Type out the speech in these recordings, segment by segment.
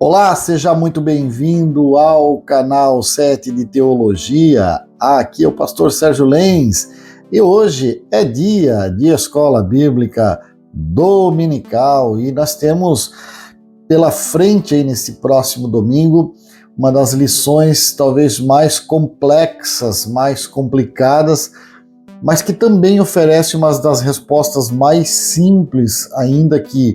Olá, seja muito bem-vindo ao canal 7 de Teologia. Aqui é o pastor Sérgio Lenz e hoje é dia de Escola Bíblica Dominical e nós temos pela frente aí nesse próximo domingo uma das lições talvez mais complexas, mais complicadas, mas que também oferece uma das respostas mais simples, ainda que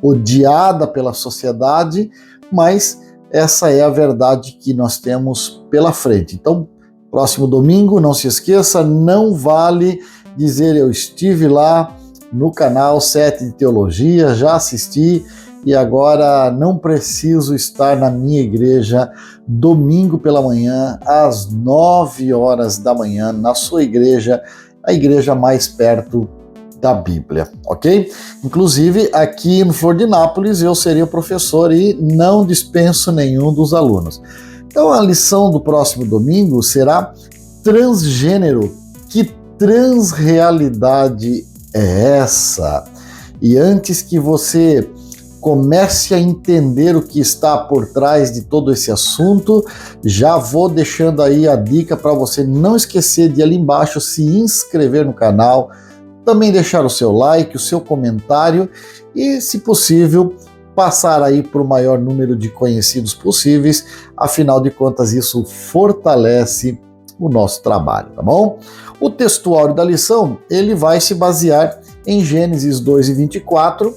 odiada pela sociedade, mas essa é a verdade que nós temos pela frente. Então, próximo domingo, não se esqueça, não vale dizer eu estive lá no canal 7 de Teologia, já assisti e agora não preciso estar na minha igreja domingo pela manhã, às 9 horas da manhã, na sua igreja, a igreja mais perto da Bíblia, ok? Inclusive, aqui no Flor de Nápoles, eu seria o professor e não dispenso nenhum dos alunos. Então, a lição do próximo domingo será transgênero. Que transrealidade é essa? E antes que você comece a entender o que está por trás de todo esse assunto, já vou deixando aí a dica para você não esquecer de ali embaixo se inscrever no canal, também deixar o seu like, o seu comentário e, se possível, passar aí para o maior número de conhecidos possíveis. Afinal de contas, isso fortalece o nosso trabalho, tá bom? O textuário da lição, ele vai se basear em Gênesis 2:24.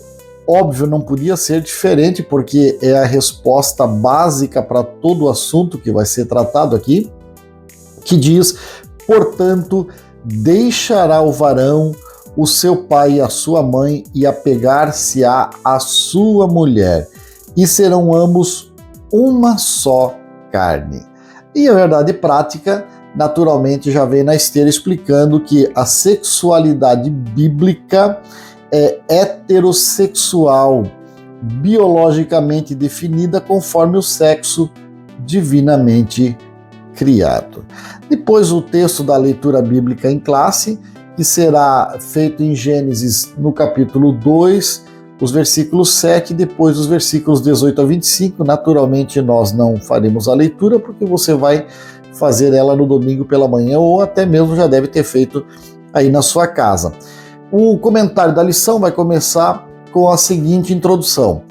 Óbvio, não podia ser diferente, porque é a resposta básica para todo o assunto que vai ser tratado aqui, que diz, portanto, deixará o varão o seu pai e a sua mãe e apegar-se-á à sua mulher, e serão ambos uma só carne. E a verdade prática, naturalmente, já vem na esteira explicando que a sexualidade bíblica é heterossexual, biologicamente definida conforme o sexo divinamente criado. Depois o texto da leitura bíblica em classe, que será feito em Gênesis no capítulo 2, os versículos 7 e depois os versículos 18 a 25. Naturalmente nós não faremos a leitura porque você vai fazer ela no domingo pela manhã ou até mesmo já deve ter feito aí na sua casa. O comentário da lição vai começar com a seguinte introdução.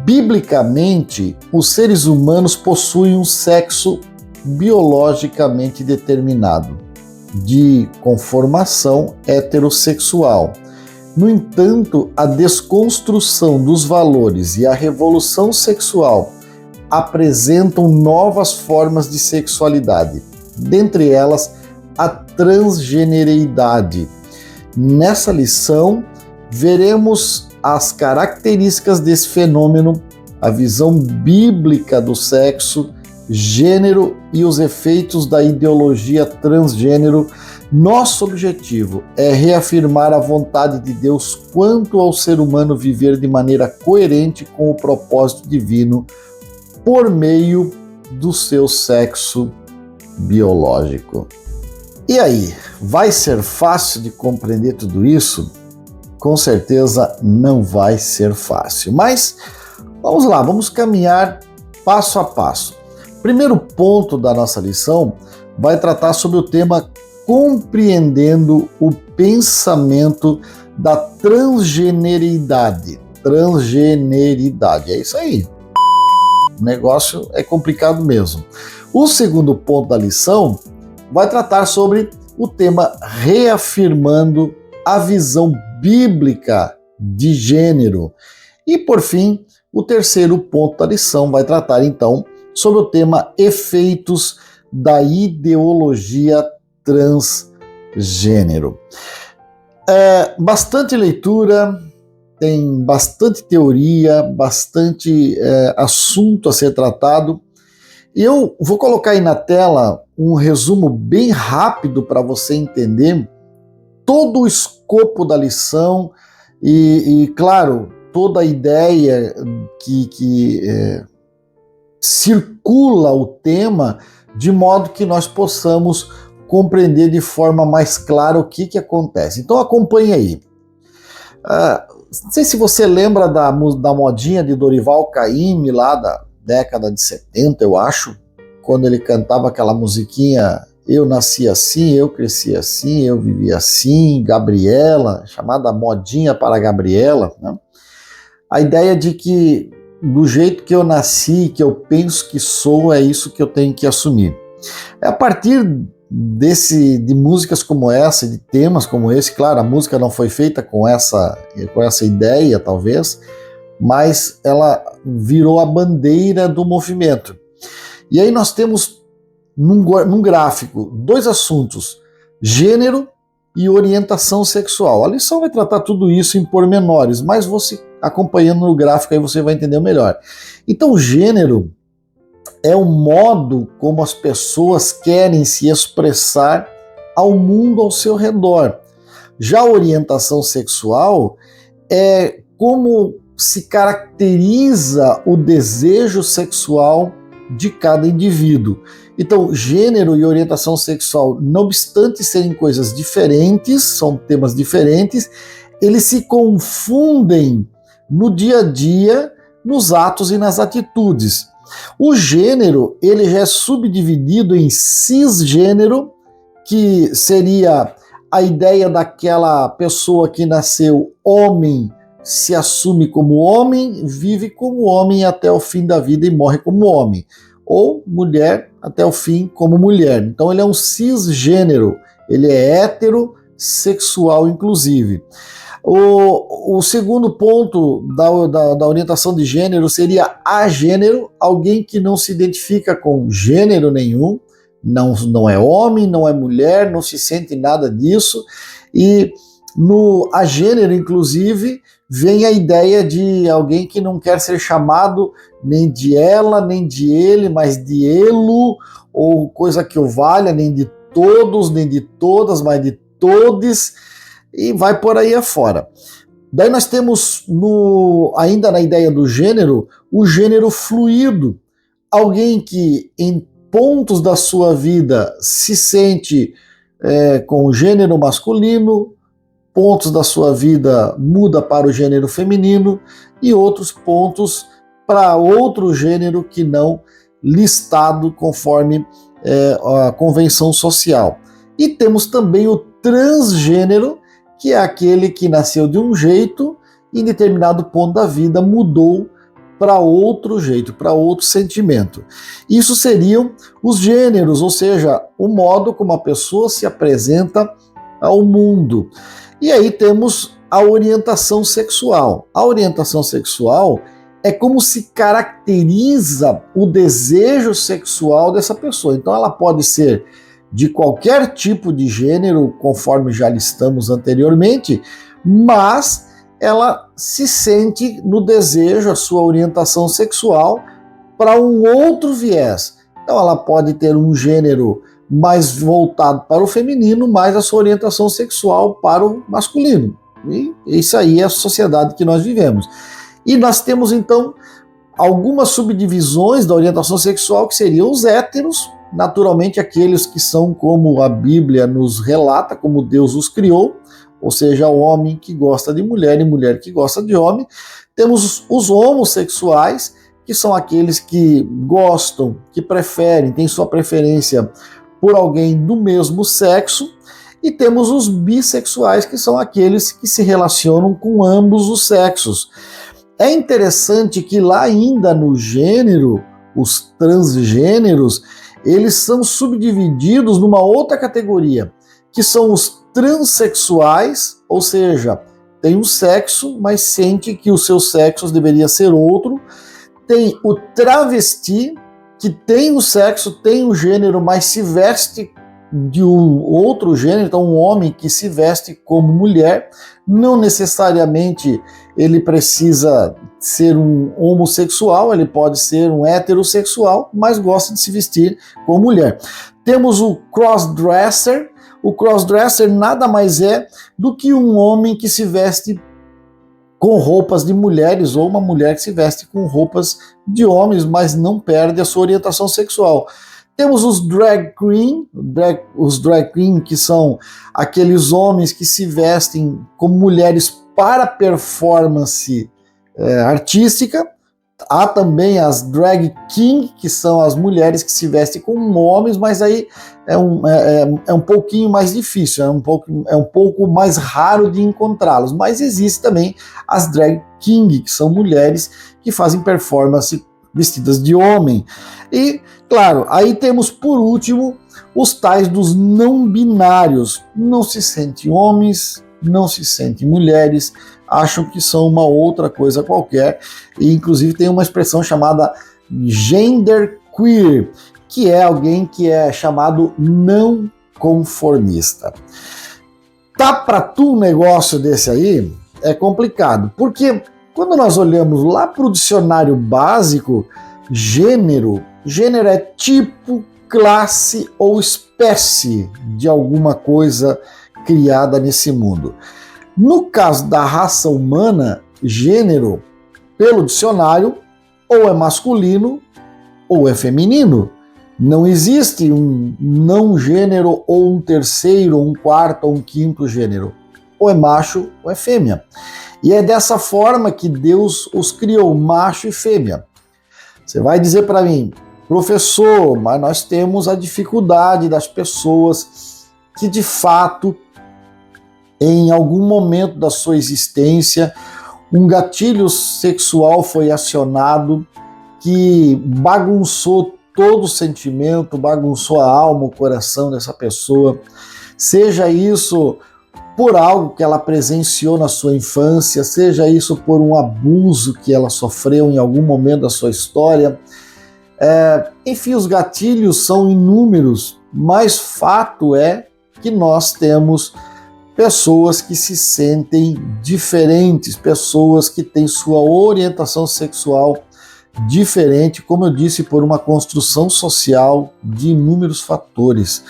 Biblicamente, os seres humanos possuem um sexo biologicamente determinado, de conformação heterossexual. No entanto, a desconstrução dos valores e a revolução sexual apresentam novas formas de sexualidade, dentre elas a transgeneridade. Nessa lição, veremos as características desse fenômeno, a visão bíblica do sexo, gênero e os efeitos da ideologia transgênero. Nosso objetivo é reafirmar a vontade de Deus quanto ao ser humano viver de maneira coerente com o propósito divino por meio do seu sexo biológico. E aí, vai ser fácil de compreender tudo isso? Com certeza não vai ser fácil, mas vamos lá, vamos caminhar passo a passo. Primeiro ponto da nossa lição vai tratar sobre o tema compreendendo o pensamento da transgeneridade. Transgeneridade, é isso aí. O negócio é complicado mesmo. O segundo ponto da lição vai tratar sobre o tema reafirmando a visão bíblica de gênero. E, por fim, o terceiro ponto da lição vai tratar, então, sobre o tema efeitos da ideologia transgênero. Bastante leitura, tem bastante teoria, bastante assunto a ser tratado. E eu vou colocar aí na tela um resumo bem rápido para você entender todo o escopo da lição e claro, toda a ideia que circula o tema, de modo que nós possamos compreender de forma mais clara o que acontece. Então acompanhe aí. Não sei se você lembra da modinha de Dorival Caymmi, lá década de 70, eu acho, quando ele cantava aquela musiquinha Eu Nasci Assim, Eu Cresci Assim, Eu Vivi Assim, Gabriela, chamada Modinha para Gabriela, né? A ideia de que do jeito que eu nasci, que eu penso que sou, é isso que eu tenho que assumir. É a partir de músicas como essa, de temas como esse, claro, a música não foi feita com essa ideia, talvez, mas ela virou a bandeira do movimento. E aí nós temos num gráfico dois assuntos: gênero e orientação sexual. A lição vai tratar tudo isso em pormenores, mas você acompanhando no gráfico aí você vai entender melhor. Então, o gênero é o modo como as pessoas querem se expressar ao mundo ao seu redor. Já a orientação sexual é como se caracteriza o desejo sexual de cada indivíduo. Então, gênero e orientação sexual, não obstante serem coisas diferentes, são temas diferentes, eles se confundem no dia a dia, nos atos e nas atitudes. O gênero, ele já é subdividido em cisgênero, que seria a ideia daquela pessoa que nasceu homem, se assume como homem, vive como homem até o fim da vida e morre como homem. Ou mulher até o fim como mulher. Então ele é um cisgênero, ele é heterossexual inclusive. O segundo ponto da orientação de gênero seria agênero, alguém que não se identifica com gênero nenhum, não é homem, não é mulher, não se sente nada disso. E no agênero, inclusive, vem a ideia de alguém que não quer ser chamado nem de ela, nem de ele, mas de elo, ou coisa que o valha, nem de todos, nem de todas, mas de todes, e vai por aí afora. Daí nós temos, ainda na ideia do gênero, o gênero fluido, alguém que em pontos da sua vida se sente com o gênero masculino, pontos da sua vida muda para o gênero feminino e outros pontos para outro gênero que não listado conforme a convenção social. E temos também o transgênero, que é aquele que nasceu de um jeito e em determinado ponto da vida mudou para outro jeito, para outro sentimento. Isso seriam os gêneros, ou seja, o modo como a pessoa se apresenta ao mundo. E aí temos a orientação sexual. A orientação sexual é como se caracteriza o desejo sexual dessa pessoa. Então ela pode ser de qualquer tipo de gênero, conforme já listamos anteriormente, mas ela se sente no desejo, a sua orientação sexual, para um outro viés. Então ela pode ter um gênero mais voltado para o feminino, mas a sua orientação sexual para o masculino. E isso aí é a sociedade que nós vivemos. E nós temos então algumas subdivisões da orientação sexual que seriam os héteros, naturalmente aqueles que são como a Bíblia nos relata, como Deus os criou, ou seja, o homem que gosta de mulher e mulher que gosta de homem. Temos os homossexuais, que são aqueles que gostam, que preferem, têm sua preferência por alguém do mesmo sexo. E temos os bissexuais, que são aqueles que se relacionam com ambos os sexos. É interessante que lá ainda no gênero, os transgêneros, eles são subdivididos numa outra categoria, que são os transexuais, ou seja, tem um sexo, mas sente que o seu sexo deveria ser outro. Tem o travesti, que tem o sexo, tem o gênero, mas se veste de um outro gênero, então um homem que se veste como mulher, não necessariamente ele precisa ser um homossexual, ele pode ser um heterossexual, mas gosta de se vestir como mulher. Temos o crossdresser. O crossdresser nada mais é do que um homem que se veste com roupas de mulheres ou uma mulher que se veste com roupas de homens, mas não perde a sua orientação sexual. Temos os drag queen, que são aqueles homens que se vestem como mulheres para performance artística, Há também as drag king, que são as mulheres que se vestem como homens, mas aí é um pouquinho mais difícil, é um pouco mais raro de encontrá-los. Mas existe também as drag king, que são mulheres que fazem performance vestidas de homem. E, claro, aí temos por último os tais dos não binários. Não se sentem homens, não se sentem mulheres, acham que são uma outra coisa qualquer, e inclusive tem uma expressão chamada genderqueer, que é alguém que é chamado não conformista. Tá para tu um negócio desse aí? É complicado, porque quando nós olhamos lá para o dicionário básico, gênero é tipo, classe ou espécie de alguma coisa criada nesse mundo. No caso da raça humana, gênero, pelo dicionário, ou é masculino ou é feminino. Não existe um não gênero ou um terceiro, um quarto ou um quinto gênero. Ou é macho ou é fêmea. E é dessa forma que Deus os criou, macho e fêmea. Você vai dizer para mim, professor, mas nós temos a dificuldade das pessoas que de fato em algum momento da sua existência, um gatilho sexual foi acionado que bagunçou todo o sentimento, bagunçou a alma, o coração dessa pessoa, seja isso por algo que ela presenciou na sua infância, seja isso por um abuso que ela sofreu em algum momento da sua história. Enfim, os gatilhos são inúmeros, mas fato é que nós temos pessoas que se sentem diferentes, pessoas que têm sua orientação sexual diferente, como eu disse, por uma construção social de inúmeros fatores.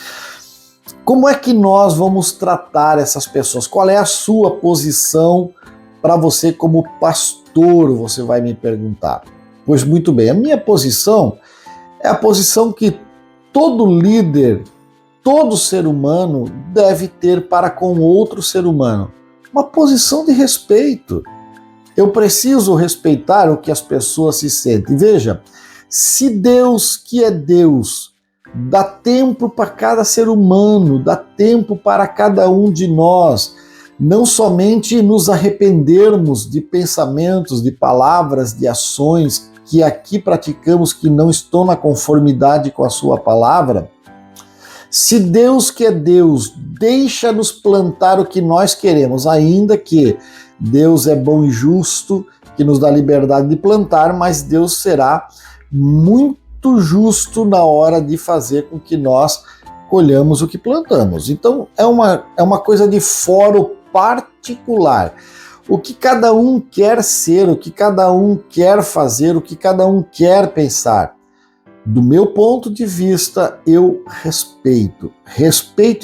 Como é que nós vamos tratar essas pessoas? Qual é a sua posição para você como pastor, você vai me perguntar? Pois muito bem, a minha posição é a posição que todo líder, todo ser humano deve ter para com outro ser humano. Uma posição de respeito. Eu preciso respeitar o que as pessoas se sentem. Veja, se Deus, que é Deus, dá tempo para cada ser humano, dá tempo para cada um de nós, não somente nos arrependermos de pensamentos, de palavras, de ações que aqui praticamos que não estão na conformidade com a sua palavra. Se Deus, que é Deus, deixa-nos plantar o que nós queremos, ainda que Deus é bom e justo, que nos dá liberdade de plantar, mas Deus será muito justo na hora de fazer com que nós colhamos o que plantamos. Então é uma coisa de foro particular. O que cada um quer ser, o que cada um quer fazer, o que cada um quer pensar. Do meu ponto de vista, eu respeito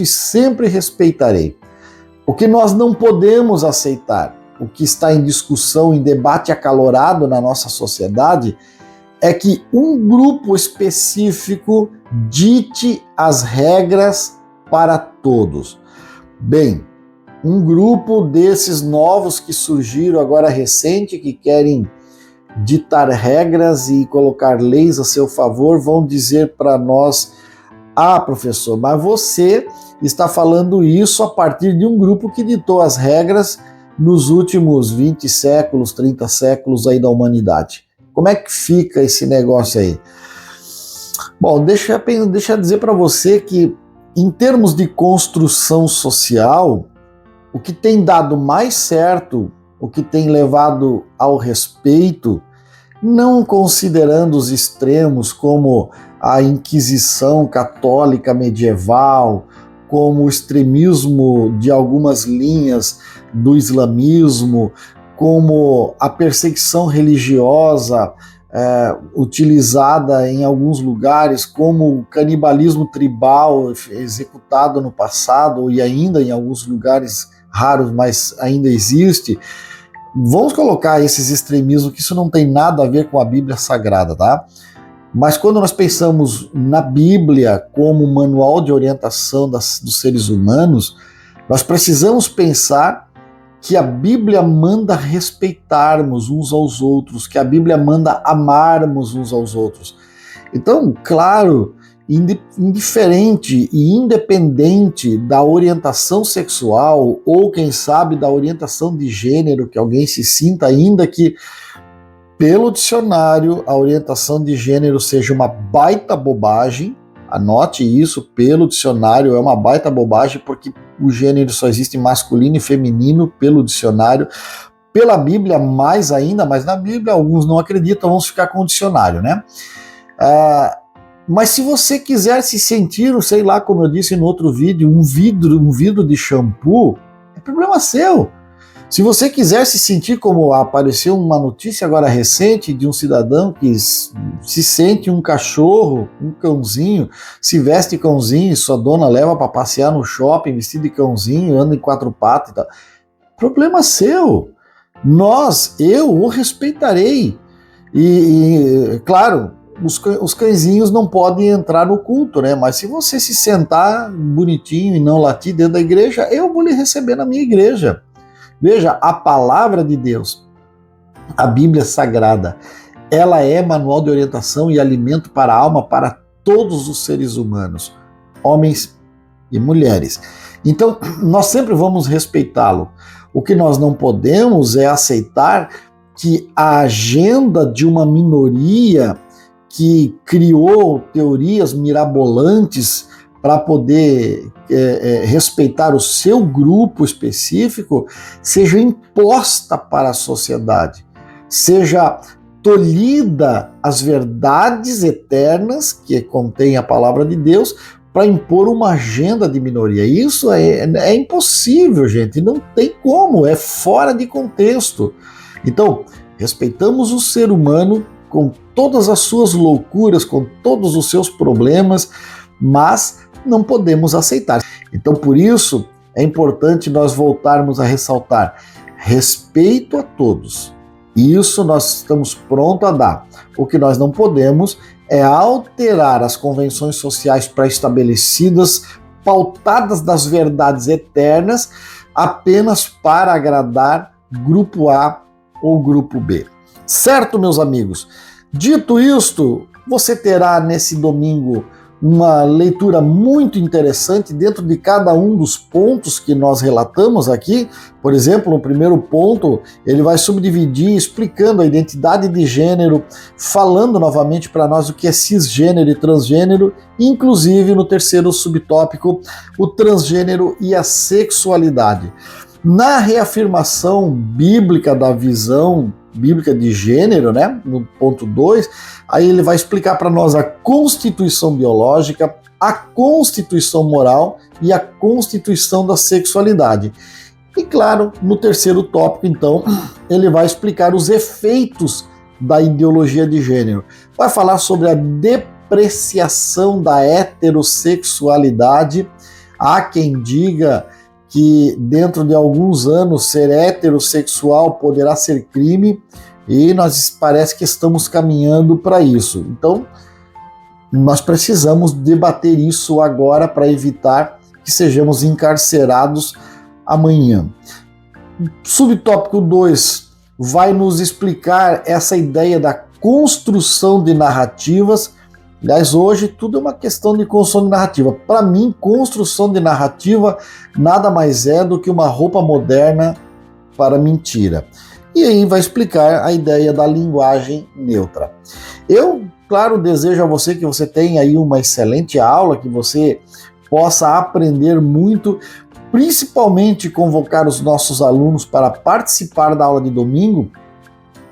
e sempre respeitarei. O que nós não podemos aceitar, o que está em discussão, em debate acalorado na nossa sociedade, é que um grupo específico dite as regras para todos. Bem, um grupo desses novos que surgiram agora recente, que querem ditar regras e colocar leis a seu favor, vão dizer para nós: ah, professor, mas você está falando isso a partir de um grupo que ditou as regras nos últimos 20 séculos, 30 séculos aí da humanidade. Como é que fica esse negócio aí? Bom, deixa eu dizer para você que, em termos de construção social, o que tem dado mais certo, o que tem levado ao respeito, não considerando os extremos como a Inquisição católica medieval, como o extremismo de algumas linhas do islamismo, como a perseguição religiosa utilizada em alguns lugares, como o canibalismo tribal executado no passado e ainda em alguns lugares raros, mas ainda existe. Vamos colocar esses extremismos, que isso não tem nada a ver com a Bíblia Sagrada, tá? Mas quando nós pensamos na Bíblia como manual de orientação dos seres humanos, nós precisamos pensar que a Bíblia manda respeitarmos uns aos outros, que a Bíblia manda amarmos uns aos outros. Então, claro, indiferente e independente da orientação sexual ou, quem sabe, da orientação de gênero que alguém se sinta, ainda que pelo dicionário a orientação de gênero seja uma baita bobagem, anote isso, pelo dicionário é uma baita bobagem, porque o gênero só existe masculino e feminino pelo dicionário, pela Bíblia mais ainda, mas na Bíblia alguns não acreditam, vamos ficar com o dicionário, né? Mas se você quiser se sentir, sei lá, como eu disse no outro vídeo, um vidro de shampoo, é problema seu. Se você quiser se sentir como apareceu uma notícia agora recente de um cidadão que se sente um cachorro, um cãozinho, se veste cãozinho e sua dona leva para passear no shopping vestido de cãozinho, anda em 4 patas e tal. Problema seu. Eu o respeitarei. E claro, os cãezinhos não podem entrar no culto, né? Mas se você se sentar bonitinho e não latir dentro da igreja, eu vou lhe receber na minha igreja. Veja, a palavra de Deus, a Bíblia Sagrada, ela é manual de orientação e alimento para a alma para todos os seres humanos, homens e mulheres. Então, nós sempre vamos respeitá-lo. O que nós não podemos é aceitar que a agenda de uma minoria que criou teorias mirabolantes para poder respeitar o seu grupo específico, seja imposta para a sociedade, seja tolhida as verdades eternas que contém a palavra de Deus para impor uma agenda de minoria. Isso é impossível, gente, não tem como, é fora de contexto. Então, respeitamos o ser humano com todas as suas loucuras, com todos os seus problemas, mas não podemos aceitar. Então, por isso, é importante nós voltarmos a ressaltar respeito a todos. Isso nós estamos prontos a dar. O que nós não podemos é alterar as convenções sociais pré-estabelecidas, pautadas das verdades eternas, apenas para agradar grupo A ou grupo B. Certo, meus amigos? Dito isto, você terá nesse domingo uma leitura muito interessante dentro de cada um dos pontos que nós relatamos aqui. Por exemplo, no primeiro ponto, ele vai subdividir, explicando a identidade de gênero, falando novamente para nós o que é cisgênero e transgênero, inclusive no terceiro subtópico, o transgênero e a sexualidade. Na reafirmação bíblica da visão bíblica de gênero, né, no ponto 2, aí ele vai explicar para nós a constituição biológica, a constituição moral e a constituição da sexualidade. E claro, no terceiro tópico, então, ele vai explicar os efeitos da ideologia de gênero. Vai falar sobre a depreciação da heterossexualidade. Há quem diga que dentro de alguns anos ser heterossexual poderá ser crime, e nós parece que estamos caminhando para isso. Então, nós precisamos debater isso agora para evitar que sejamos encarcerados amanhã. Subtópico 2 vai nos explicar essa ideia da construção de narrativas. Aliás, hoje tudo é uma questão de construção de narrativa. Para mim, construção de narrativa nada mais é do que uma roupa moderna para mentira. E aí vai explicar a ideia da linguagem neutra. Eu, claro, desejo a você que você tenha aí uma excelente aula, que você possa aprender muito, principalmente convocar os nossos alunos para participar da aula de domingo,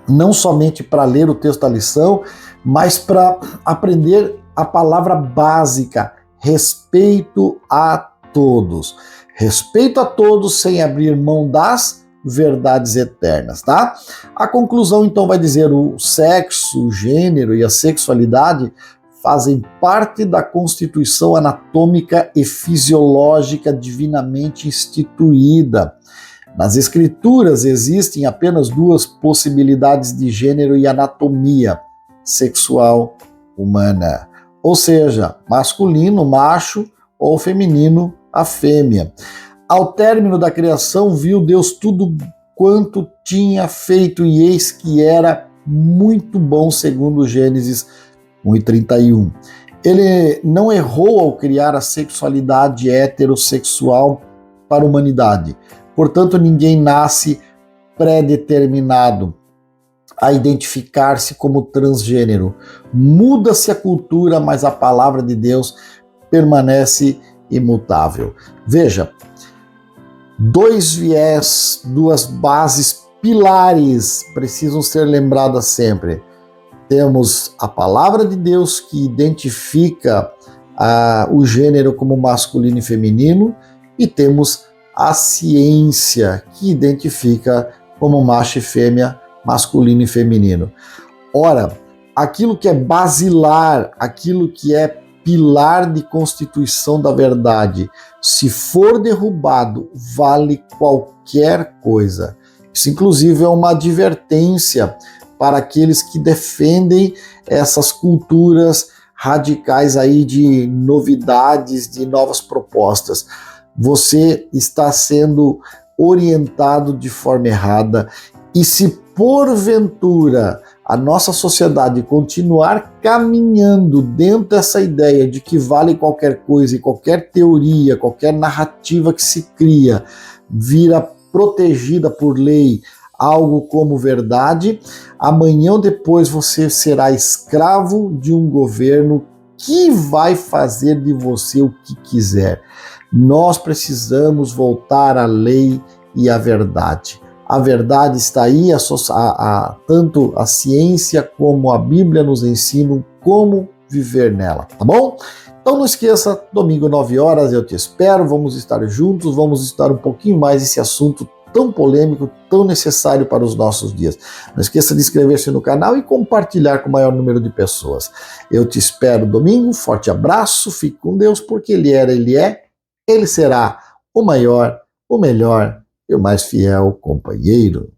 não somente para ler o texto da lição, mas para aprender a palavra básica, respeito a todos. Respeito a todos sem abrir mão das verdades eternas, tá? A conclusão, então, vai dizer: o sexo, o gênero e a sexualidade fazem parte da constituição anatômica e fisiológica divinamente instituída. Nas Escrituras existem apenas 2 possibilidades de gênero e anatomia sexual humana, ou seja, masculino, macho, ou feminino, a fêmea. Ao término da criação, viu Deus tudo quanto tinha feito, e eis que era muito bom, segundo Gênesis 1:31. Ele não errou ao criar a sexualidade heterossexual para a humanidade. Portanto, ninguém nasce pré-determinado a identificar-se como transgênero. Muda-se a cultura, mas a palavra de Deus permanece imutável. Veja, dois viés, duas bases pilares precisam ser lembradas sempre. Temos a palavra de Deus, que identifica o gênero como masculino e feminino, e temos a ciência, que identifica como macho e fêmea, masculino e feminino. Ora, aquilo que é basilar, aquilo que é pilar de constituição da verdade, se for derrubado, vale qualquer coisa. Isso, inclusive, é uma advertência para aqueles que defendem essas culturas radicais aí de novidades, de novas propostas. Você está sendo orientado de forma errada, e se porventura a nossa sociedade continuar caminhando dentro dessa ideia de que vale qualquer coisa, e qualquer teoria, qualquer narrativa que se cria vira protegida por lei, algo como verdade, amanhã ou depois você será escravo de um governo que vai fazer de você o que quiser. Nós precisamos voltar à lei e à verdade. A verdade está aí, tanto a ciência como a Bíblia nos ensinam como viver nela, tá bom? Então não esqueça, domingo 9 horas eu te espero, vamos estar juntos, vamos estudar um pouquinho mais esse assunto tão polêmico, tão necessário para os nossos dias. Não esqueça de inscrever-se no canal e compartilhar com o maior número de pessoas. Eu te espero domingo, forte abraço, fique com Deus, porque Ele era, Ele é, Ele será o maior, o melhor e o mais fiel companheiro.